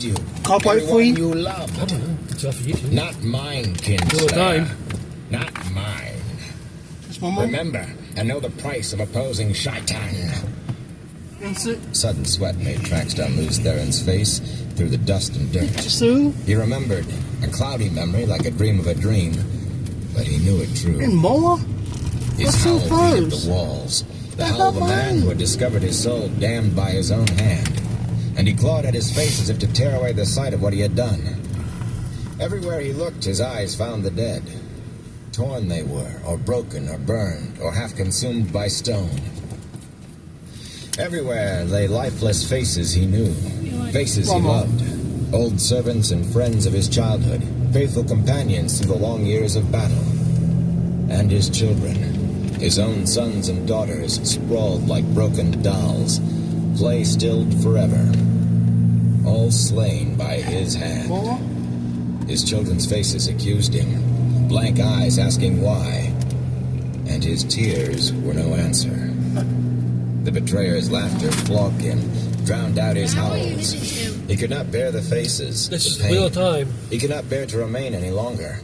you. Cowboy Everyone free. you loved. I don't know. It's off of YouTube. Not mine, All the time. Kinslayer. Not mine. It's my mom. Remember, and know the price of opposing Shaitan. That's it. Sudden sweat made tracks down Luz Theron's face through the dust and dirt. Sue. He remembered, a cloudy memory like a dream of a dream, but he knew it true. And more? His What's howl so beat at close? the walls. The That's howl of a not man mine. who had discovered his soul damned by his own hand. And he clawed at his face as if to tear away the sight of what he had done. Everywhere he looked, his eyes found the dead. Torn they were, or broken, or burned, or half consumed by stone. Everywhere lay lifeless faces he knew. Faces he Mama. loved. Old servants and friends of his childhood. Faithful companions through the long years of battle. And his children. His own sons and daughters, sprawled like broken dolls. Play stilled forever. All slain by his hand. More? His children's faces accused him. Blank eyes asking why. And his tears were no answer. The betrayer's laughter flogged him, drowned out his howls. He could not bear the faces, This is the pain. real time. He could not bear to remain any longer.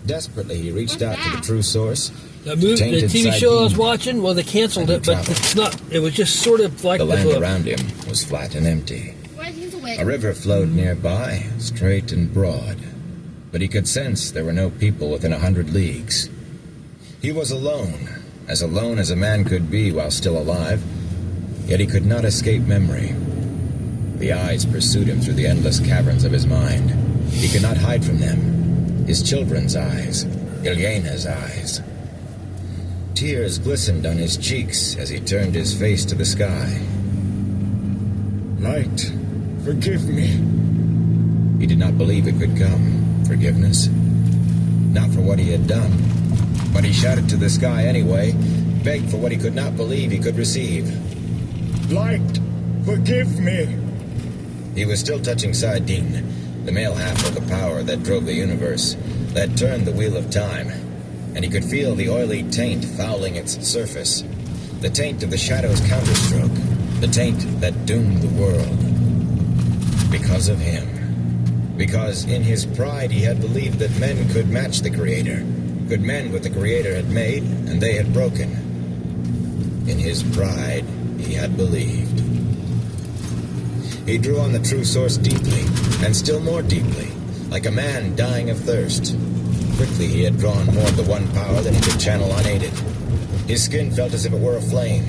Desperately, he reached out to the true source. The Tainted TV show I was sardine. watching, well, they canceled And it, he but traveled. it's not. It was just sort of like The land book. around him was flat and empty. Why is he awake? A river flowed nearby, straight and broad. But he could sense there were no people within 100 leagues. He was alone as a man could be while still alive. Yet he could not escape memory. The eyes pursued him through the endless caverns of his mind. He could not hide from them. His children's eyes, Ilyena's eyes. Tears glistened on his cheeks as he turned his face to the sky. Light, forgive me. He did not believe it could come. Forgiveness. Not for what he had done. But he shouted to the sky anyway, begged for what he could not believe he could receive. Light, forgive me. He was still touching Sardine, the male half of the power that drove the universe, that turned the wheel of time, and he could feel the oily taint fouling its surface, the taint of the shadow's counterstroke, the taint that doomed the world. Because of him. Because in his pride he had believed that men could match the Creator, could mend what the Creator had made and they had broken. In his pride, he had believed. He drew on the true source deeply, and still more deeply, like a man dying of thirst. Quickly he had drawn more of the one power than he could channel unaided. His skin felt as if it were aflame.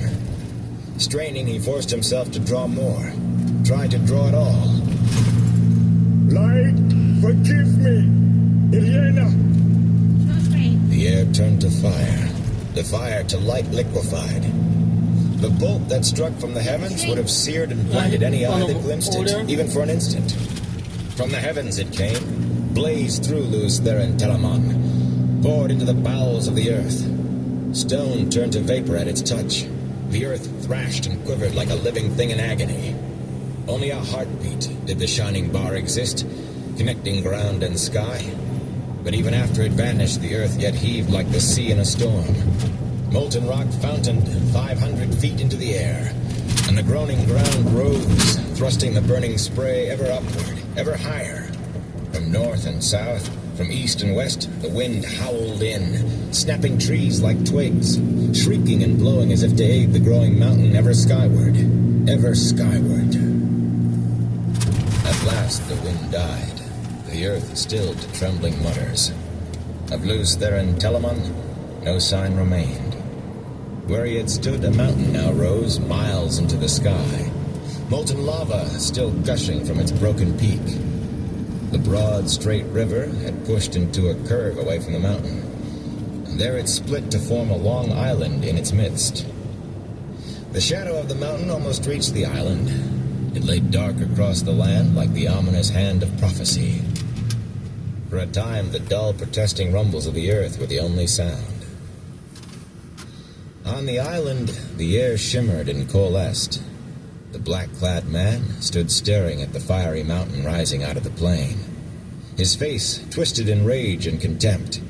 Straining, he forced himself to draw more, tried to draw it all. Light, forgive me, Ilyena! No strain. The air turned to fire, the fire to light liquefied. The bolt that struck from the heavens would have seared and blinded any eye that glimpsed it, even for an instant. From the heavens it came, blazed through Luz Theron Telamon, poured into the bowels of the earth. Stone turned to vapor at its touch. The earth thrashed and quivered like a living thing in agony. Only a heartbeat did the shining bar exist, connecting ground and sky. But even after it vanished, the earth yet heaved like the sea in a storm. Molten rock fountained 500 feet into the air, and the groaning ground rose, thrusting the burning spray ever upward, ever higher. From north and south, from east and west, the wind howled in, snapping trees like twigs, shrieking and blowing as if to aid the growing mountain ever skyward, ever skyward. At last the wind died, the earth stilled to trembling mutters. Of Luz Theron Telamon, no sign remained. Where he had stood, a mountain now rose miles into the sky, molten lava still gushing from its broken peak. The broad, straight river had pushed into a curve away from the mountain, and there it split to form a long island in its midst. The shadow of the mountain almost reached the island. It lay dark across the land like the ominous hand of prophecy. For a time, the dull, protesting rumbles of the earth were the only sound. On the island, the air shimmered and coalesced. The black-clad man stood staring at the fiery mountain rising out of the plain, his face twisted in rage and contempt.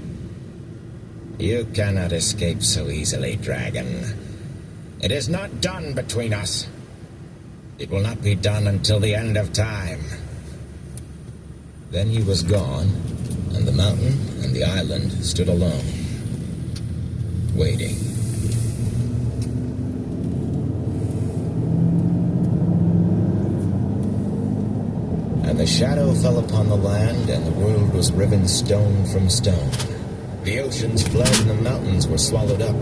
You cannot escape so easily, dragon. It is not done between us. It will not be done until the end of time. Then he was gone, and the mountain and the island stood alone, waiting. And the shadow fell upon the land, and the world was riven stone from stone. The oceans fled, and the mountains were swallowed up,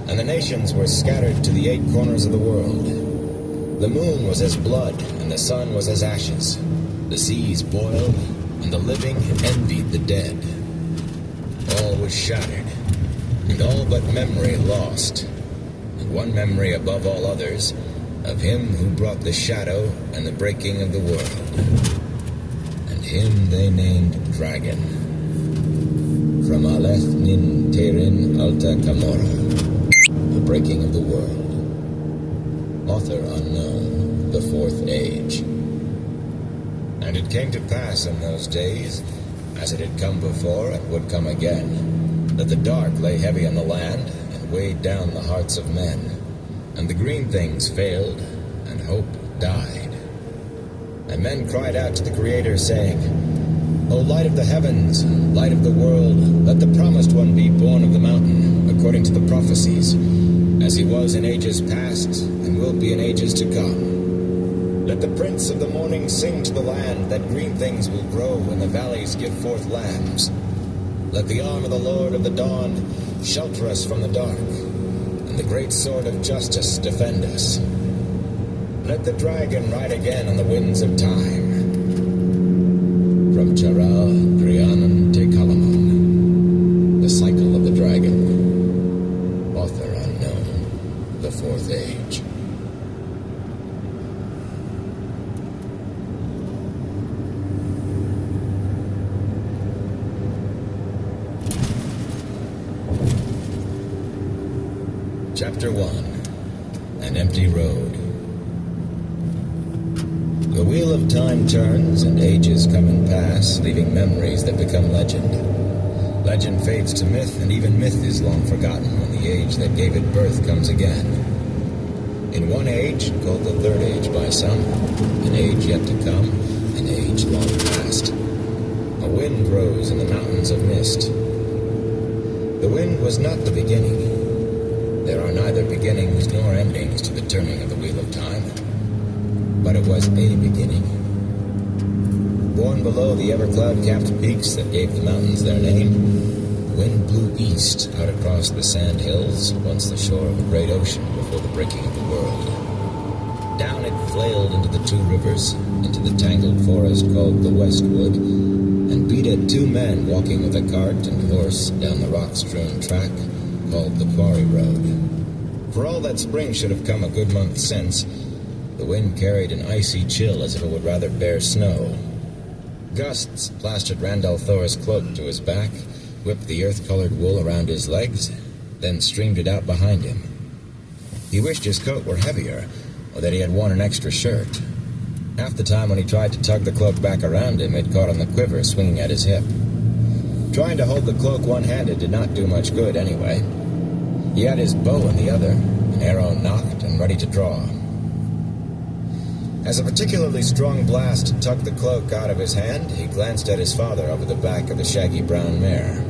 and the nations were scattered to the 8 corners of the world. The moon was as blood, and the sun was as ashes. The seas boiled, and the living envied the dead. All was shattered, and all but memory lost, and one memory above all others, of him who brought the shadow and the breaking of the world. And him they named Dragon. From Aleph Nin Terin Alta Camora, the breaking of the world. Author unknown, the 4th age. And it came to pass in those days, as it had come before and would come again, that the dark lay heavy on the land and weighed down the hearts of men, and the green things failed, and hope died. And men cried out to the Creator, saying, O light of the heavens, light of the world, let the promised one be born of the mountain, according to the prophecies, as he was in ages past, and will be in ages to come. Let the prince of the morning sing to the land, that green things will grow, and the valleys give forth lambs. Let the arm of the Lord of the dawn shelter us from the dark, and the great sword of justice defend us. Let the dragon ride again on the winds of time. From Charal Drianan te Kalamon, the cycle of the dragon. Author unknown, the 4th age. Chapter 1. An Empty Road. The wheel of time turns, and ages come and pass, leaving memories that become legend. Legend fades to myth, and even myth is long forgotten when the age that gave it birth comes again. In one age, called the 3rd age by some, an age yet to come, an age long past, a wind rose in the mountains of mist. The wind was not the beginning. There are neither beginnings nor endings to the turning of the wheel of time. But it was a beginning. Born below the ever-cloud-capped peaks that gave the mountains their name, the wind blew east out across the sand hills, once the shore of a great ocean before the breaking of the world. Down it flailed into the 2 rivers, into the tangled forest called the Westwood, and beat at 2 men walking with a cart and horse down the rock-strewn track called the Quarry Road. For all that spring should have come a good month since, the wind carried an icy chill as if it would rather bear snow. Gusts plastered Randall Thor's cloak to his back, whipped the earth-colored wool around his legs, then streamed it out behind him. He wished his coat were heavier, or that he had worn an extra shirt. Half the time when he tried to tug the cloak back around him, it caught on the quiver swinging at his hip. Trying to hold the cloak one-handed did not do much good anyway. He had his bow in the other, an arrow nocked and ready to draw. As a particularly strong blast tugged the cloak out of his hand, he glanced at his father over the back of the shaggy brown mare.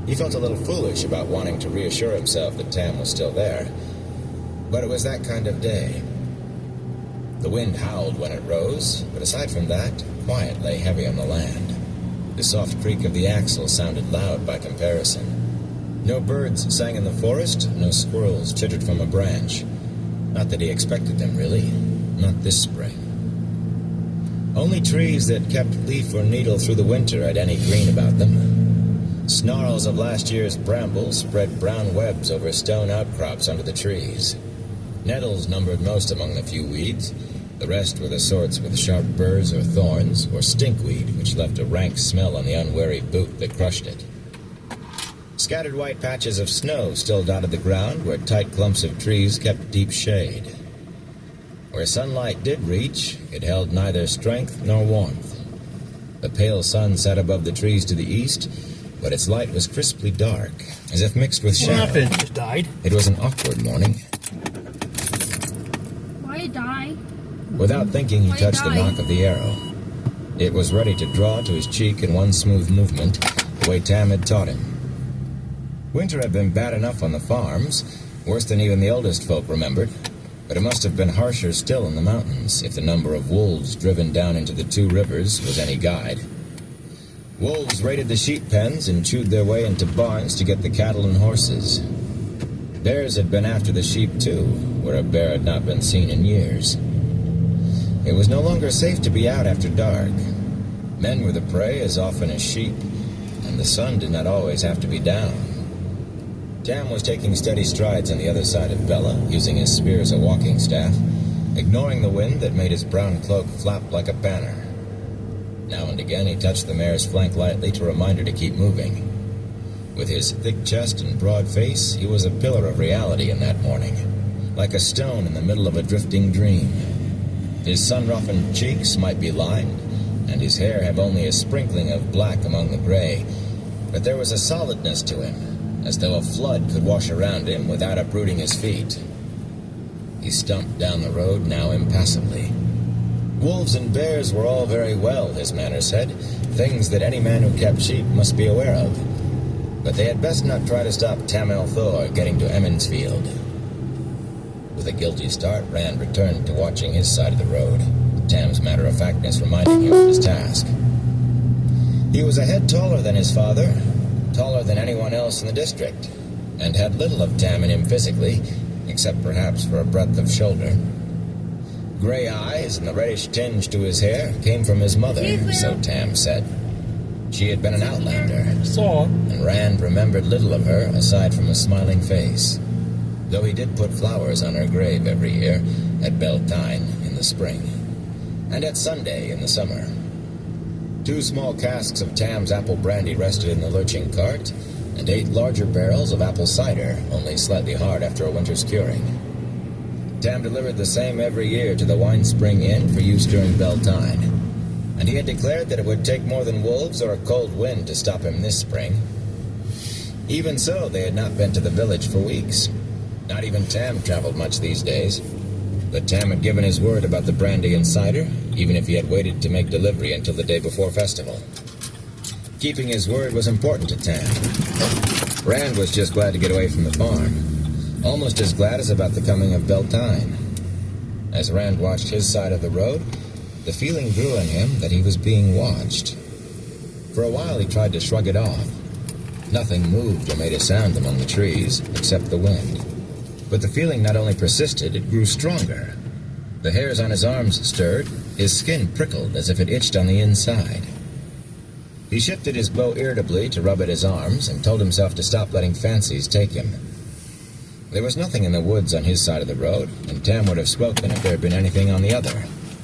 He felt a little foolish about wanting to reassure himself that Tam was still there, but it was that kind of day. The wind howled when it rose, but aside from that, quiet lay heavy on the land. The soft creak of the axle sounded loud by comparison. No birds sang in the forest, no squirrels chittered from a branch. Not that he expected them, really. Not this spring. Only trees that kept leaf or needle through the winter had any green about them. Snarls of last year's brambles spread brown webs over stone outcrops under the trees. Nettles numbered most among the few weeds. The rest were the sorts with sharp burrs or thorns, or stinkweed, which left a rank smell on the unwary boot that crushed it. Scattered white patches of snow still dotted the ground where tight clumps of trees kept deep shade. Where sunlight did reach, it held neither strength nor warmth. The pale sun sat above the trees to the east, but its light was crisply dark, as if mixed with shadow. What happened? Just died? It was an awkward morning. Why die? Without thinking, he Why touched the die? nock of the arrow. It was ready to draw to his cheek in one smooth movement, the way Tam had taught him. Winter had been bad enough on the farms, worse than even the oldest folk remembered, but it must have been harsher still in the mountains if the number of wolves driven down into the two rivers was any guide. Wolves raided the sheep pens and chewed their way into barns to get the cattle and horses. Bears had been after the sheep too, where a bear had not been seen in years. It was no longer safe to be out after dark. Men were the prey as often as sheep, and the sun did not always have to be down. Tam was taking steady strides on the other side of Bella, using his spear as a walking staff, ignoring the wind that made his brown cloak flap like a banner. Now and again he touched the mare's flank lightly to remind her to keep moving. With his thick chest and broad face, he was a pillar of reality in that morning, like a stone in the middle of a drifting dream. His sun-roughened cheeks might be lined, and his hair have only a sprinkling of black among the gray, but there was a solidness to him, as though a flood could wash around him without uprooting his feet. He stumped down the road, now impassively. Wolves and bears were all very well, his manner said, things that any man who kept sheep must be aware of. But they had best not try to stop Tam Thor getting to Emmonsfield. With a guilty start, Rand returned to watching his side of the road, Tam's matter-of-factness reminding him of his task. He was a head taller than his father, taller than anyone else in the district, and had little of Tam in him physically, except perhaps for a breadth of shoulder. Gray eyes and the reddish tinge to his hair came from his mother, so Tam said. She had been an outlander, Saw. and Rand remembered little of her aside from a smiling face, though he did put flowers on her grave every year, at Beltane in the spring, and at Sunday in the summer. 2 small casks of Tam's apple brandy rested in the lurching cart, and 8 larger barrels of apple cider, only slightly hard after a winter's curing. Tam delivered the same every year to the Wine Spring Inn for use during Beltane, and he had declared that it would take more than wolves or a cold wind to stop him this spring. Even so, they had not been to the village for weeks. Not even Tam traveled much these days. But Tam had given his word about the brandy and cider, even if he had waited to make delivery until the day before festival. Keeping his word was important to Tam. Rand was just glad to get away from the farm, almost as glad as about the coming of Beltane. As Rand watched his side of the road, the feeling grew in him that he was being watched. For a while he tried to shrug it off. Nothing moved or made a sound among the trees, except the wind. But the feeling not only persisted, it grew stronger. The hairs on his arms stirred, his skin prickled as if it itched on the inside. He shifted his bow irritably to rub at his arms and told himself to stop letting fancies take him. There was nothing in the woods on his side of the road, and Tam would have spoken if there had been anything on the other.